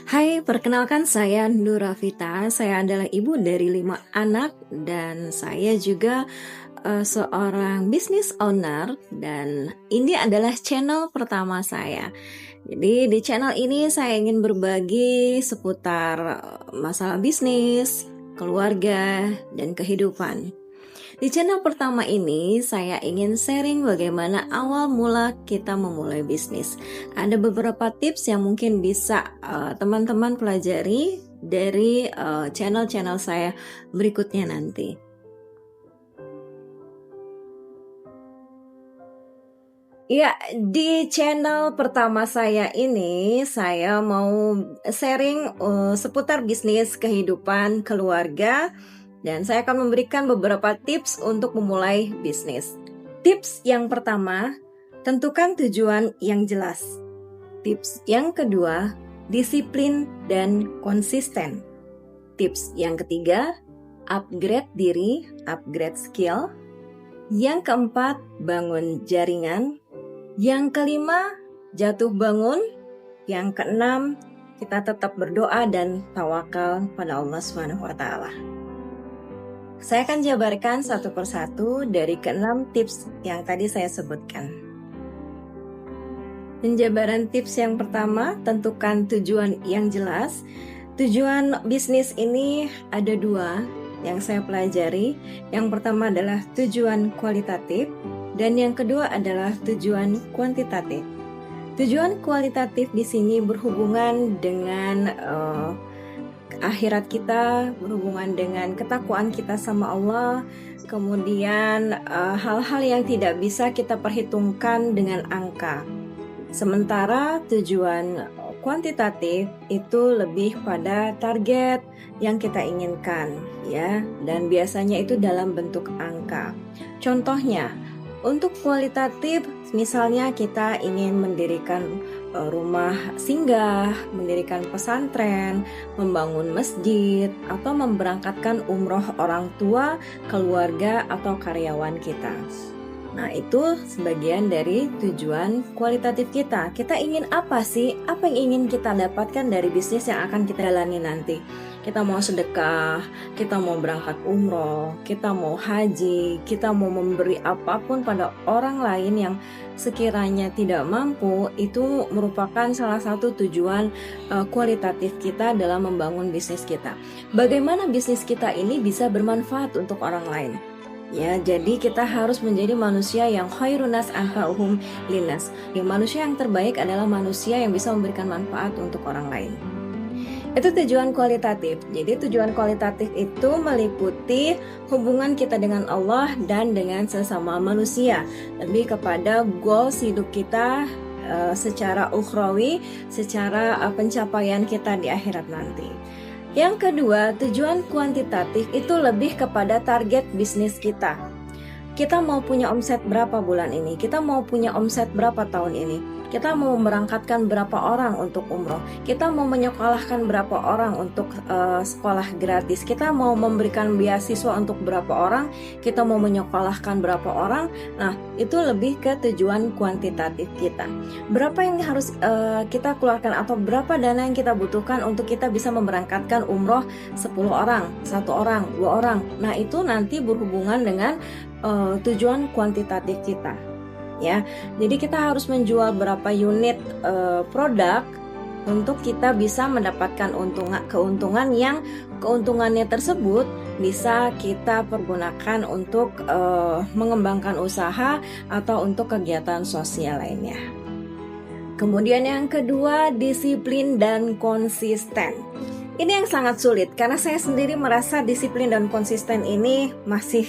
Hai, perkenalkan saya Nuravita. Saya adalah ibu dari 5 anak dan saya juga seorang business owner dan ini adalah channel pertama saya. Jadi di channel ini saya ingin berbagi seputar masalah bisnis, keluarga, dan kehidupan. Di channel pertama ini, saya ingin sharing bagaimana awal mula kita memulai bisnis. Ada beberapa tips yang mungkin bisa teman-teman pelajari dari channel-channel saya berikutnya nanti. Ya, di channel pertama saya ini, saya mau sharing seputar bisnis, kehidupan, keluarga, dan saya akan memberikan beberapa tips untuk memulai bisnis. Tips yang pertama, tentukan tujuan yang jelas. Tips yang kedua, disiplin dan konsisten. Tips yang ketiga, upgrade diri, upgrade skill. Yang keempat, bangun jaringan. Yang kelima, jatuh bangun. Yang keenam, kita tetap berdoa dan tawakal pada Allah SWT. Saya akan jabarkan satu persatu dari keenam tips yang tadi saya sebutkan. Penjabaran tips yang pertama, tentukan tujuan yang jelas. Tujuan bisnis ini ada 2 yang saya pelajari. Yang pertama adalah tujuan kualitatif dan yang kedua adalah tujuan kuantitatif. Tujuan kualitatif di sini berhubungan dengan akhirat kita, berhubungan dengan ketakwaan kita sama Allah, kemudian hal-hal yang tidak bisa kita perhitungkan dengan angka. Sementara tujuan kuantitatif itu lebih pada target yang kita inginkan, ya, dan biasanya itu dalam bentuk angka. Contohnya, untuk kualitatif, misalnya kita ingin mendirikan rumah singgah, mendirikan pesantren, membangun masjid, atau memberangkatkan umroh orang tua, keluarga, atau karyawan kita. Nah, itu sebagian dari tujuan kualitatif kita. Kita ingin apa sih? Apa yang ingin kita dapatkan dari bisnis yang akan kita jalani nanti? Kita mau sedekah, kita mau berangkat umroh, kita mau haji, kita mau memberi apapun pada orang lain yang sekiranya tidak mampu. Itu merupakan salah satu tujuan kualitatif kita dalam membangun bisnis kita. Bagaimana bisnis kita ini bisa bermanfaat untuk orang lain? Ya, jadi kita harus menjadi manusia yang khairunas anfa'uhum linnas. Manusia yang terbaik adalah manusia yang bisa memberikan manfaat untuk orang lain. Itu tujuan kualitatif. Jadi tujuan kualitatif itu meliputi hubungan kita dengan Allah dan dengan sesama manusia. Lebih kepada goals hidup kita secara ukhrawi, secara pencapaian kita di akhirat nanti. Yang kedua, tujuan kuantitatif itu lebih kepada target bisnis kita. Kita mau punya omset berapa bulan ini? Kita mau punya omset berapa tahun ini? Kita mau memberangkatkan berapa orang untuk umroh? Kita mau menyekolahkan berapa orang untuk sekolah gratis? Kita mau memberikan beasiswa untuk berapa orang? Kita mau menyekolahkan berapa orang? Nah, itu lebih ke tujuan kuantitatif kita. Berapa yang harus kita keluarkan atau berapa dana yang kita butuhkan untuk kita bisa memberangkatkan umroh 10 orang, 1 orang, 2 orang. Nah, itu nanti berhubungan dengan tujuan kuantitatif kita. Ya, jadi kita harus menjual berapa unit produk untuk kita bisa mendapatkan keuntungan yang keuntungannya tersebut bisa kita pergunakan untuk mengembangkan usaha atau untuk kegiatan sosial lainnya. Kemudian yang kedua, disiplin dan konsisten. Ini yang sangat sulit karena saya sendiri merasa disiplin dan konsisten ini masih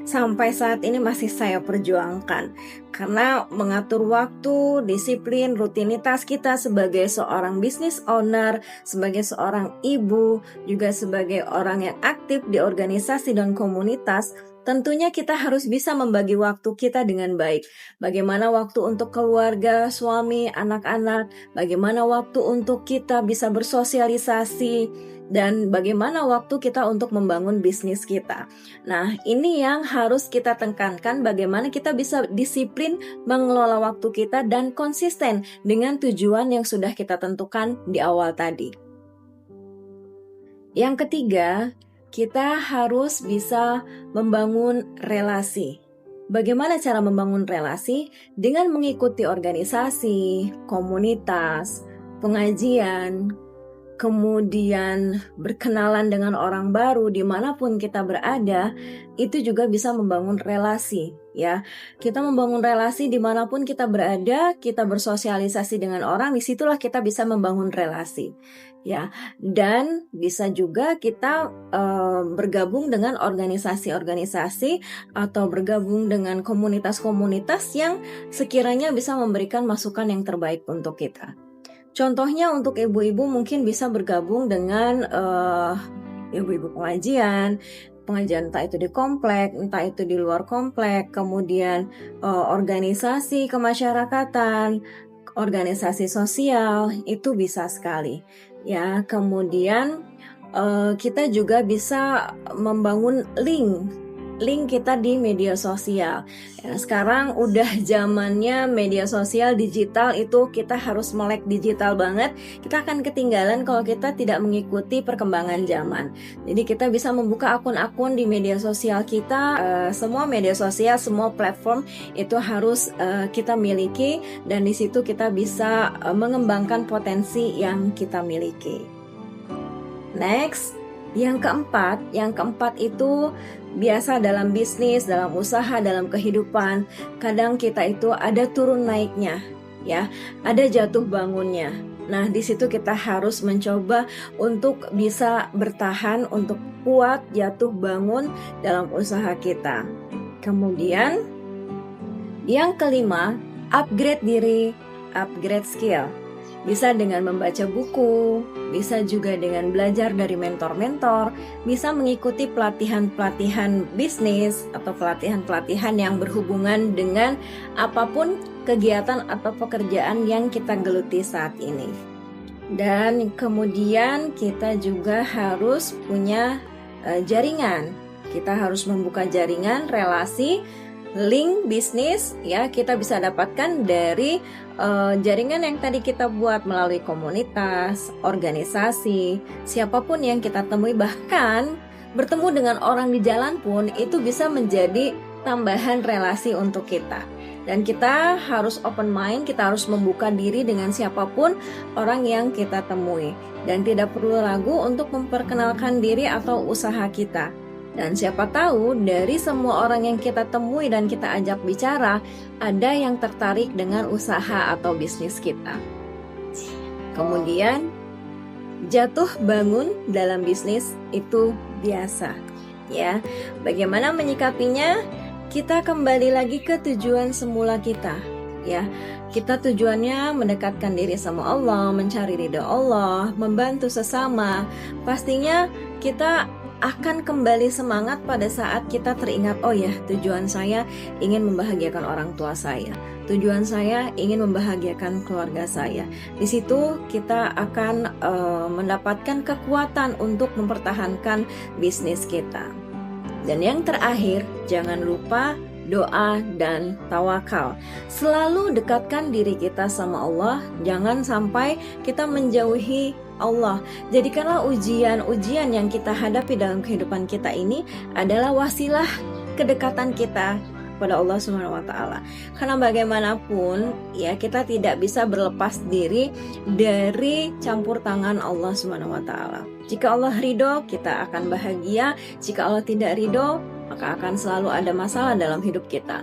sampai saat ini masih saya perjuangkan. Karena mengatur waktu, disiplin, rutinitas kita sebagai seorang business owner, sebagai seorang ibu, juga sebagai orang yang aktif di organisasi dan komunitas, tentunya kita harus bisa membagi waktu kita dengan baik. Bagaimana waktu untuk keluarga, suami, anak-anak, bagaimana waktu untuk kita bisa bersosialisasi, dan bagaimana waktu kita untuk membangun bisnis kita. Nah, ini yang harus kita tekankan, bagaimana kita bisa disiplin mengelola waktu kita dan konsisten dengan tujuan yang sudah kita tentukan di awal tadi. Yang ketiga, kita harus bisa membangun relasi. Bagaimana cara membangun relasi? Dengan mengikuti organisasi, komunitas, pengajian, kemudian berkenalan dengan orang baru dimanapun kita berada, itu juga bisa membangun relasi, ya. Kita membangun relasi dimanapun kita berada, kita bersosialisasi dengan orang, disitulah kita bisa membangun relasi, ya. Dan bisa juga kita bergabung dengan organisasi-organisasi atau bergabung dengan komunitas-komunitas yang sekiranya bisa memberikan masukan yang terbaik untuk kita. Contohnya untuk ibu-ibu mungkin bisa bergabung dengan ibu-ibu pengajian entah itu di komplek, entah itu di luar komplek, kemudian organisasi kemasyarakatan, organisasi sosial, itu bisa sekali. Ya, kemudian kita juga bisa membangun link kita di media sosial. Ya, sekarang udah zamannya media sosial digital, itu kita harus melek digital banget. Kita akan ketinggalan kalau kita tidak mengikuti perkembangan zaman. Jadi kita bisa membuka akun-akun di media sosial kita. Semua media sosial, semua platform itu harus kita miliki, dan di situ kita bisa mengembangkan potensi yang kita miliki. Next, yang keempat itu biasa dalam bisnis, dalam usaha, dalam kehidupan, kadang kita itu ada turun naiknya, ya, ada jatuh bangunnya. Nah, di situ kita harus mencoba untuk bisa bertahan, untuk kuat jatuh bangun dalam usaha kita. Kemudian, yang kelima, upgrade diri, upgrade skill. Bisa dengan membaca buku, bisa juga dengan belajar dari mentor-mentor, bisa mengikuti pelatihan-pelatihan bisnis atau pelatihan-pelatihan yang berhubungan dengan apapun kegiatan atau pekerjaan yang kita geluti saat ini. Dan kemudian kita juga harus punya jaringan. Kita harus membuka jaringan, relasi, link bisnis, ya, kita bisa dapatkan dari jaringan yang tadi kita buat melalui komunitas, organisasi, siapapun yang kita temui. Bahkan bertemu dengan orang di jalan pun itu bisa menjadi tambahan relasi untuk kita. Dan kita harus open mind, kita harus membuka diri dengan siapapun orang yang kita temui. Dan tidak perlu ragu untuk memperkenalkan diri atau usaha kita. Dan siapa tahu dari semua orang yang kita temui dan kita ajak bicara, ada yang tertarik dengan usaha atau bisnis kita. Kemudian, jatuh bangun dalam bisnis itu biasa, ya. Bagaimana menyikapinya? Kita kembali lagi ke tujuan semula kita, ya. Kita tujuannya mendekatkan diri sama Allah, mencari ridha Allah, membantu sesama. Pastinya kita akan kembali semangat pada saat kita teringat, oh ya, tujuan saya ingin membahagiakan orang tua saya, tujuan saya ingin membahagiakan keluarga saya. Di situ kita akan mendapatkan kekuatan untuk mempertahankan bisnis kita. Dan yang terakhir, jangan lupa doa dan tawakal. Selalu dekatkan diri kita sama Allah, jangan sampai kita menjauhi Allah. Jadikanlah ujian-ujian yang kita hadapi dalam kehidupan kita ini adalah wasilah kedekatan kita pada Allah Subhanahu wa taala. Karena bagaimanapun, ya, kita tidak bisa berlepas diri dari campur tangan Allah Subhanahu wa taala. Jika Allah ridho, kita akan bahagia. Jika Allah tidak ridho, maka akan selalu ada masalah dalam hidup kita.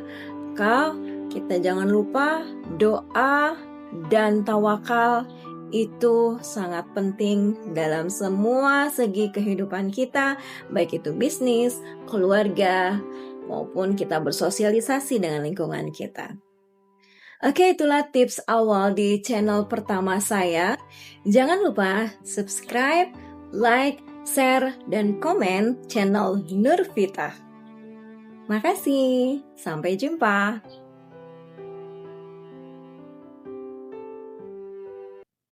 Maka kita jangan lupa doa dan tawakal itu sangat penting dalam semua segi kehidupan kita, baik itu bisnis, keluarga, maupun kita bersosialisasi dengan lingkungan kita. Oke, itulah tips awal di channel pertama saya. Jangan lupa subscribe, like, share, dan komen channel Nurvita. Makasih, sampai jumpa.